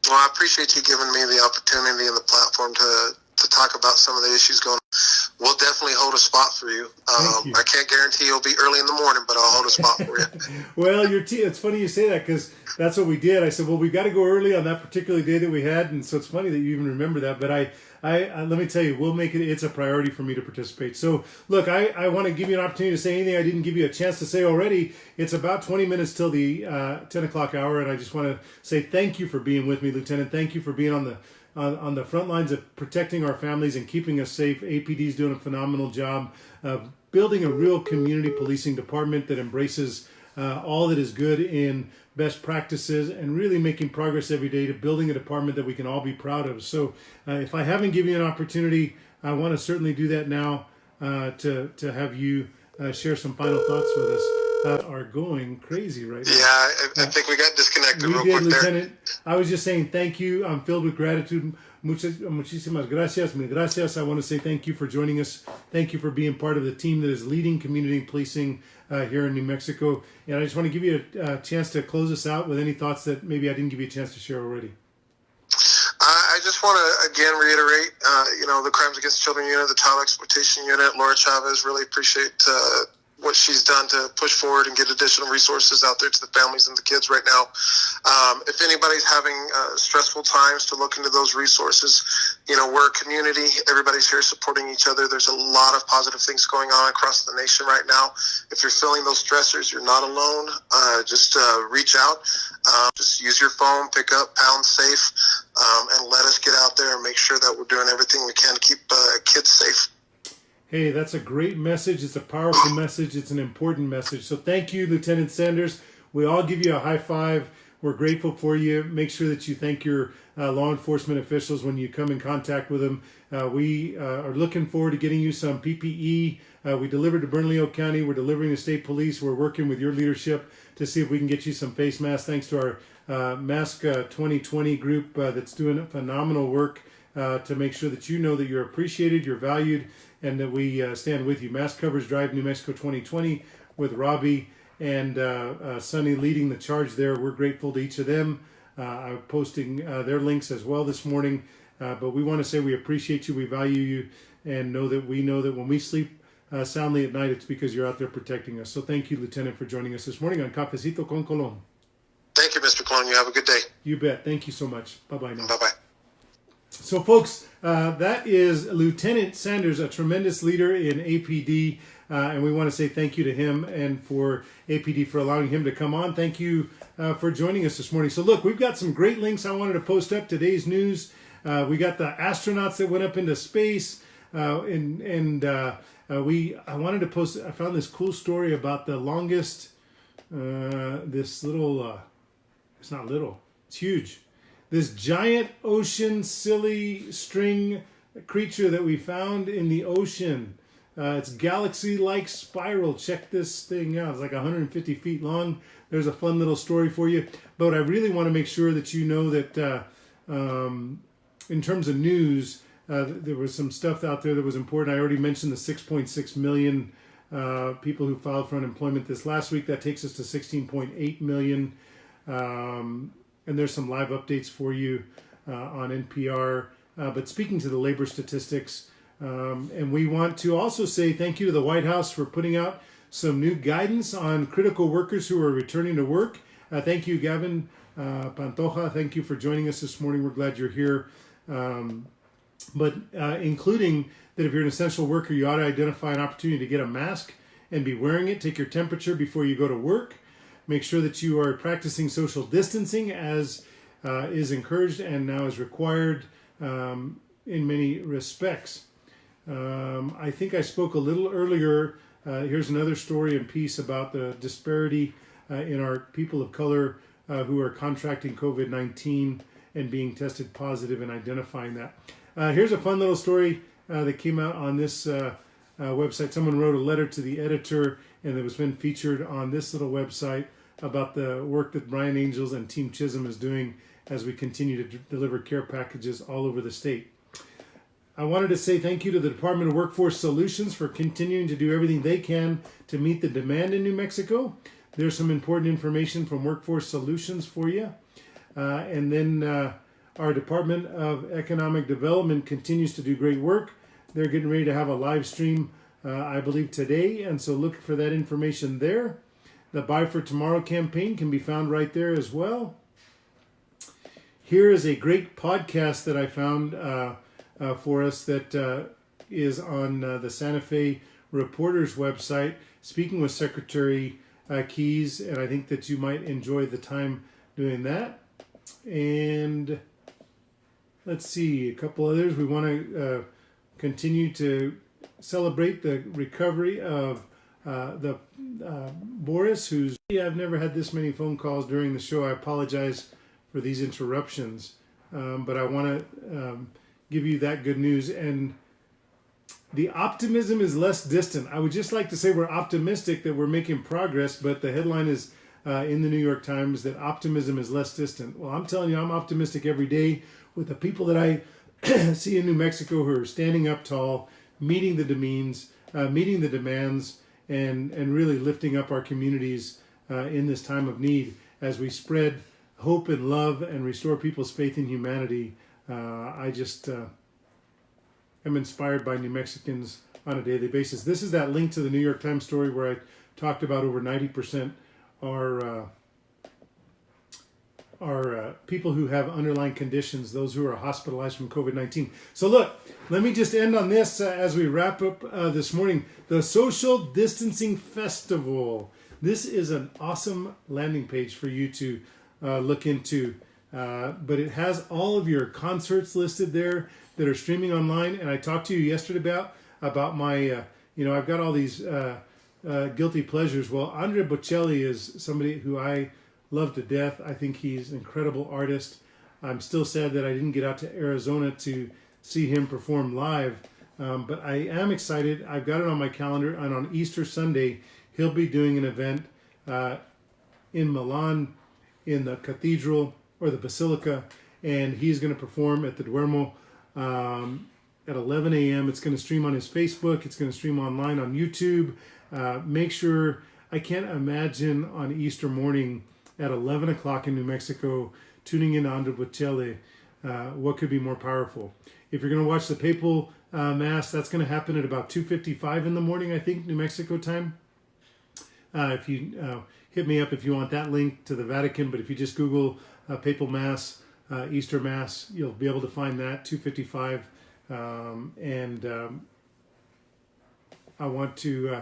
Well, I appreciate you giving me the opportunity and the platform to talk about some of the issues going on. We'll definitely hold a spot for you. I can't guarantee it'll be early in the morning, but I'll hold a spot for you. Well, it's funny you say that, because that's what we did. I said, well, we got to go early on that particular day that we had, and so it's funny that you even remember that. But I let me tell you, we'll make it. It's a priority for me to participate. So look, I want to give you an opportunity to say anything I didn't give you a chance to say already. It's about 20 minutes till the 10 o'clock hour, and I just want to say thank you for being with me, Lieutenant. Thank you for being on the front lines of protecting our families and keeping us safe. APD's doing a phenomenal job of building a real community policing department that embraces all that is good in best practices, and really making progress every day to building a department that we can all be proud of. So if I haven't given you an opportunity, I want to certainly do that now, to have you share some final thoughts with us. Are going crazy right now. Yeah, I think we got disconnected real quick Lieutenant. there. I was just saying thank you. I'm filled with gratitude. Muchísimas gracias. Mil gracias. I want to say thank you for joining us. Thank you for being part of the team that is leading community policing here in New Mexico. And I just want to give you a chance to close us out with any thoughts that maybe I didn't give you a chance to share already. I just want to again reiterate, the Crimes Against Children Unit, the Child Exploitation Unit, Laura Chavez, really appreciate what she's done to push forward and get additional resources out there to the families and the kids right now. If anybody's having stressful times, to look into those resources. We're a community. Everybody's here supporting each other. There's a lot of positive things going on across the nation right now. If you're feeling those stressors, you're not alone. Just reach out. Just use your phone, pick up Pound Safe, and let us get out there and make sure that we're doing everything we can to keep kids safe. Hey, that's a great message. It's a powerful message. It's an important message. So thank you, Lieutenant Sanders. We all give you a high five. We're grateful for you. Make sure that you thank your law enforcement officials when you come in contact with them. We are looking forward to getting you some PPE. We delivered to Bernalillo County. We're delivering to state police. We're working with your leadership to see if we can get you some face masks. Thanks to our Mask 2020 group that's doing phenomenal work to make sure that you know that you're appreciated, you're valued, and that we stand with you. Mask Covers Drive New Mexico 2020 with Robbie and Sonny leading the charge there. We're grateful to each of them. I'm posting their links as well this morning. But we want to say we appreciate you, we value you, and know that when we sleep soundly at night, it's because you're out there protecting us. So thank you, Lieutenant, for joining us this morning on Cafecito con Colon. Thank you, Mr. Colon. You have a good day. You bet. Thank you so much. Bye-bye now. Bye-bye. So, folks, that is Lieutenant Sanders, a tremendous leader in APD, and we want to say thank you to him and for APD for allowing him to come on. Thank you for joining us this morning. So, look, we've got some great links I wanted to post up. Today's news, we got the astronauts that went up into space, I wanted to post. I found this cool story about the longest. This little. It's not little. It's huge. This giant ocean silly string creature that we found in the ocean. It's galaxy-like spiral. Check this thing out. It's like 150 feet long. There's a fun little story for you. But I really want to make sure that you know that in terms of news, there was some stuff out there that was important. I already mentioned the 6.6 million people who filed for unemployment this last week. That takes us to 16.8 million. And there's some live updates for you on NPR. But speaking to the labor statistics, and we want to also say thank you to the White House for putting out some new guidance on critical workers who are returning to work. Thank you, Gavin Pantoja. Thank you for joining us this morning. We're glad you're here. But including that if you're an essential worker, you ought to identify an opportunity to get a mask and be wearing it. Take your temperature before you go to work. Make sure that you are practicing social distancing as is encouraged and now is required. in many respects. I think I spoke a little earlier. Here's another story and piece about the disparity in our people of color who are contracting COVID-19 and being tested positive and identifying that. Here's a fun little story that came out on this website. Someone wrote a letter to the editor, and it was been featured on this little website about the work that Brian Angels and Team Chisholm is doing as we continue to deliver care packages all over the state. I wanted to say thank you to the Department of Workforce Solutions for continuing to do everything they can to meet the demand in New Mexico. There's some important information from Workforce Solutions for you. And then our Department of Economic Development continues to do great work. They're getting ready to have a live stream, I believe, today. And so look for that information there. The Buy for Tomorrow campaign can be found right there as well. Here is a great podcast that I found for us that is on the Santa Fe Reporter's website, speaking with Secretary Keys, and I think that you might enjoy the time doing that. And let's see, a couple others. We want to continue to celebrate the recovery of the Boris, who's... I've never had this many phone calls during the show. I apologize for these interruptions, but I want to give you that good news. And the optimism is less distant. I would just like to say we're optimistic that we're making progress, but the headline is in the New York Times that optimism is less distant. Well, I'm telling you, I'm optimistic every day with the people that I see in New Mexico who are standing up tall, meeting the demands, and really lifting up our communities in this time of need as we spread hope and love and restore people's faith in humanity. I just am inspired by New Mexicans on a daily basis. This is that link to the New York Times story where I talked about over 90% are people who have underlying conditions, those who are hospitalized from COVID-19. So look, let me just end on this as we wrap up this morning. The Social Distancing Festival. This is an awesome landing page for you to look into. But it has all of your concerts listed there that are streaming online. And I talked to you yesterday about my, I've got all these guilty pleasures. Well, Andrea Bocelli is somebody who I love to death. I think he's an incredible artist. I'm still sad that I didn't get out to Arizona to see him perform live. But I am excited. I've got it on my calendar. And on Easter Sunday, he'll be doing an event in Milan in the cathedral or the basilica. And he's going to perform at the Duermo at 11 a.m. It's going to stream on his Facebook. It's going to stream online on YouTube. Make sure, I can't imagine on Easter morning at 11 o'clock in New Mexico, tuning in to Andrea Bocelli, what could be more powerful? If you're going to watch the papal mass, that's going to happen at about 2:55 in the morning, I think, New Mexico time. If you hit me up if you want that link to the Vatican, but if you just Google papal mass, Easter mass, you'll be able to find that, 2:55. I want to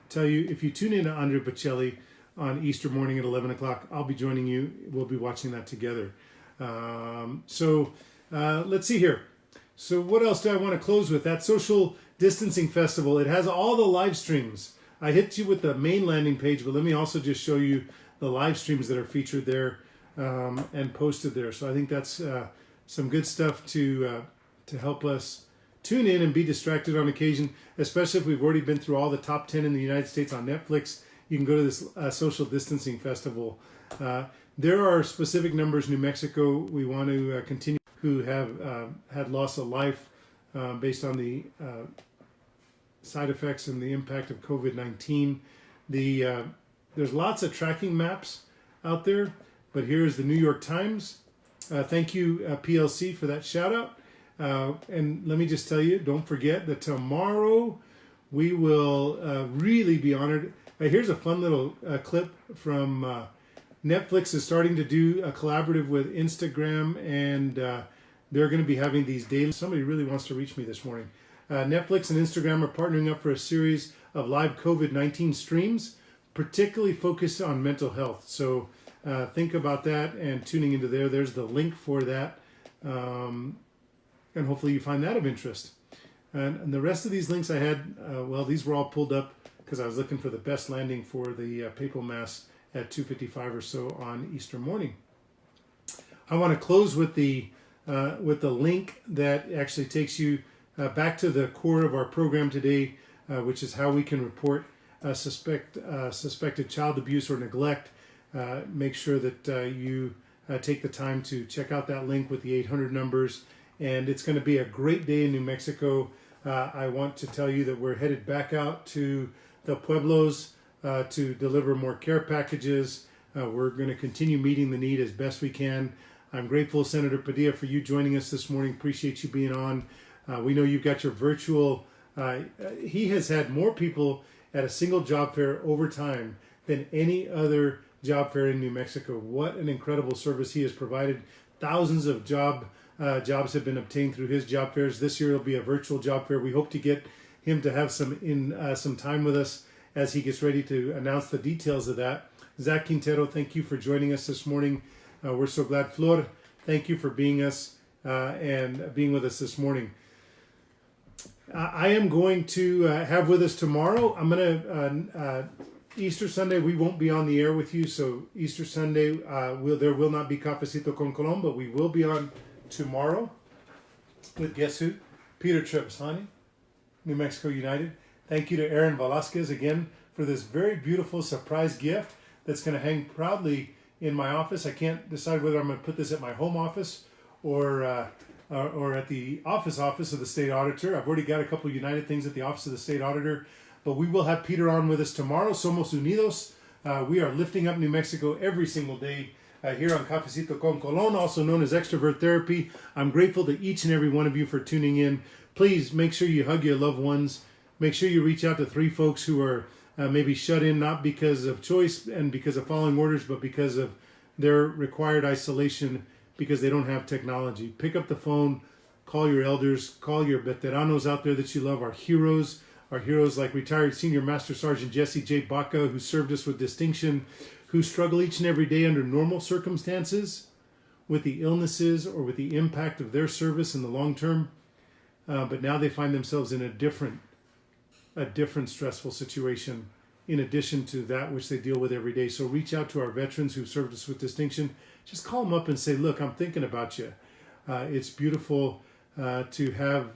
tell you, if you tune in to Andrea Bocelli on Easter morning at 11 o'clock, I'll be joining you. We'll be watching that together. Let's see here. So what else do I want to close with? That Social Distancing Festival, it has all the live streams. I hit you with the main landing page, but let me also just show you the live streams that are featured there and posted there. So I think that's some good stuff to help us tune in and be distracted on occasion, especially if we've already been through all the top 10 in the United States on Netflix. You can go to this Social Distancing Festival. There are specific numbers, New Mexico, we want to continue, who have had loss of life based on the side effects and the impact of COVID-19. There's lots of tracking maps out there, but here's the New York Times. Thank you, PLC, for that shout out. And let me just tell you, don't forget that tomorrow we will really be honored. Here's a fun little clip from Netflix is starting to do a collaborative with Instagram, and they're going to be having these daily. Somebody really wants to reach me this morning. Netflix and Instagram are partnering up for a series of live COVID-19 streams, particularly focused on mental health. So think about that and tuning into there. There's the link for that. and hopefully you find that of interest. And the rest of these links I had, well, these were all pulled up because I was looking for the best landing for the papal mass at 2:55 or so on Easter morning. I want to close with the link that actually takes you back to the core of our program today, which is how we can report suspected child abuse or neglect. Make sure that you take the time to check out that link with the 800 numbers. And it's going to be a great day in New Mexico. I want to tell you that we're headed back out to the pueblos to deliver more care packages. We're going to continue meeting the need as best we can. I'm grateful, Senator Padilla, for you joining us this morning. Appreciate you being on. We know you've got your virtual. He has had more people at a single job fair over time than any other job fair in New Mexico. What an incredible service he has provided. Thousands of jobs have been obtained through his job fairs. This year it'll be a virtual job fair. We hope to get him to have some time with us as he gets ready to announce the details of that. Zach Quintero, thank you for joining us this morning. We're so glad. Flor, thank you for being us and being with us this morning. I am going to have with us tomorrow. I'm going to Easter Sunday. We won't be on the air with you, so Easter Sunday there will not be Cafecito con Colón, but we will be on tomorrow with guess who? Peter Trevisani, New Mexico United. Thank you to Aaron Velasquez again for this very beautiful surprise gift that's going to hang proudly in my office. I can't decide whether I'm going to put this at my home office or at the office of the state auditor. I've already got a couple of United things at the office of the state auditor, but we will have Peter on with us tomorrow. Somos Unidos. We are lifting up New Mexico every single day here on Cafecito con Colón, also known as Extrovert Therapy. I'm grateful to each and every one of you for tuning in. Please make sure you hug your loved ones. Make sure you reach out to 3 folks who are maybe shut in, not because of choice and because of following orders, but because of their required isolation because they don't have technology. Pick up the phone, call your elders, call your veteranos out there that you love, our heroes like retired Senior Master Sergeant Jesse J. Baca, who served us with distinction, who struggle each and every day under normal circumstances with the illnesses or with the impact of their service in the long term. But now they find themselves in a different stressful situation in addition to that which they deal with every day. So reach out to our veterans who served us with distinction. Just call them up and say, look, I'm thinking about you. It's beautiful to have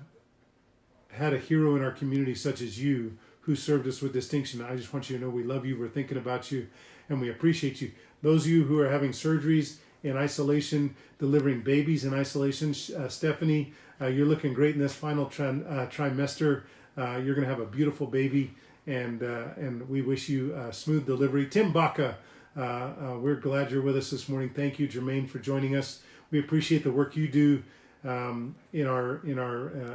had a hero in our community such as you who served us with distinction. I just want you to know we love you, we're thinking about you, and we appreciate you. Those of you who are having surgeries in isolation, delivering babies in isolation, Stephanie, you're looking great in this final trimester. You're going to have a beautiful baby, and we wish you a smooth delivery. Tim Baca, we're glad you're with us this morning. Thank you, Jermaine, for joining us. We appreciate the work you do in our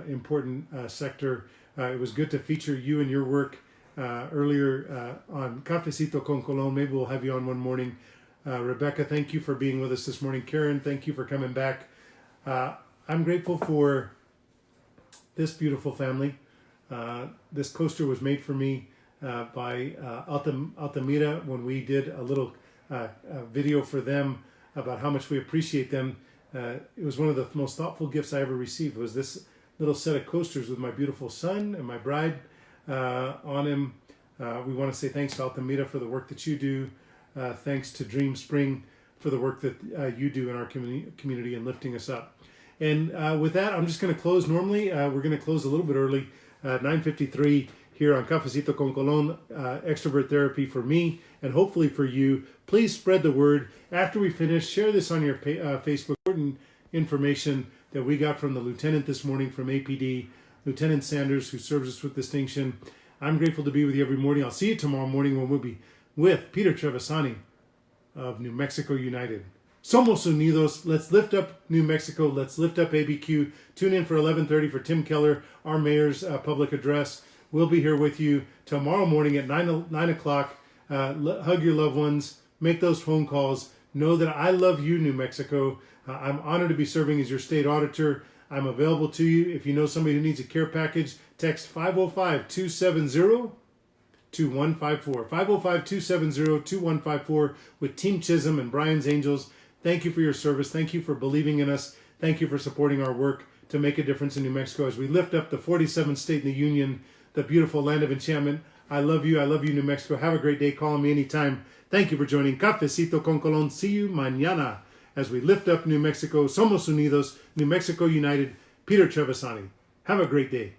important sector. It was good to feature you and your work earlier on Cafecito con Colón. Maybe we'll have you on one morning. Rebecca, thank you for being with us this morning. Karen, thank you for coming back. I'm grateful for this beautiful family. This coaster was made for me by Altamira when we did a little video for them about how much we appreciate them. It was one of the most thoughtful gifts I ever received, was this little set of coasters with my beautiful son and my bride on him. We want to say thanks to Altamira for the work that you do. Thanks to Dream Spring for the work that you do in our community and lifting us up. And with that, I'm just going to close. Normally, we're going to close a little bit early, 9:53 here on Cafecito con Colón, Extrovert Therapy for me and hopefully for you. Please spread the word. After we finish, share this on your Facebook. Important information that we got from the lieutenant this morning from APD, Lieutenant Sanders, who serves us with distinction. I'm grateful to be with you every morning. I'll see you tomorrow morning when we'll be with Peter Trevisani of New Mexico United. Somos Unidos. Let's lift up New Mexico. Let's lift up ABQ. Tune in for 11:30 for Tim Keller, our mayor's public address. We'll be here with you tomorrow morning at 9 o'clock. Hug your loved ones. Make those phone calls. Know that I love you, New Mexico. I'm honored to be serving as your state auditor. I'm available to you. If you know somebody who needs a care package, text 505-270-2154. 505-270-2154 with Team Chisholm and Brian's Angels. Thank you for your service. Thank you for believing in us. Thank you for supporting our work to make a difference in New Mexico as we lift up the 47th state in the Union, the beautiful land of enchantment. I love you, New Mexico. Have a great day. Call me anytime. Thank you for joining Cafecito con Colon. See you mañana as we lift up New Mexico. Somos Unidos, New Mexico United. Peter Trevisani. Have a great day.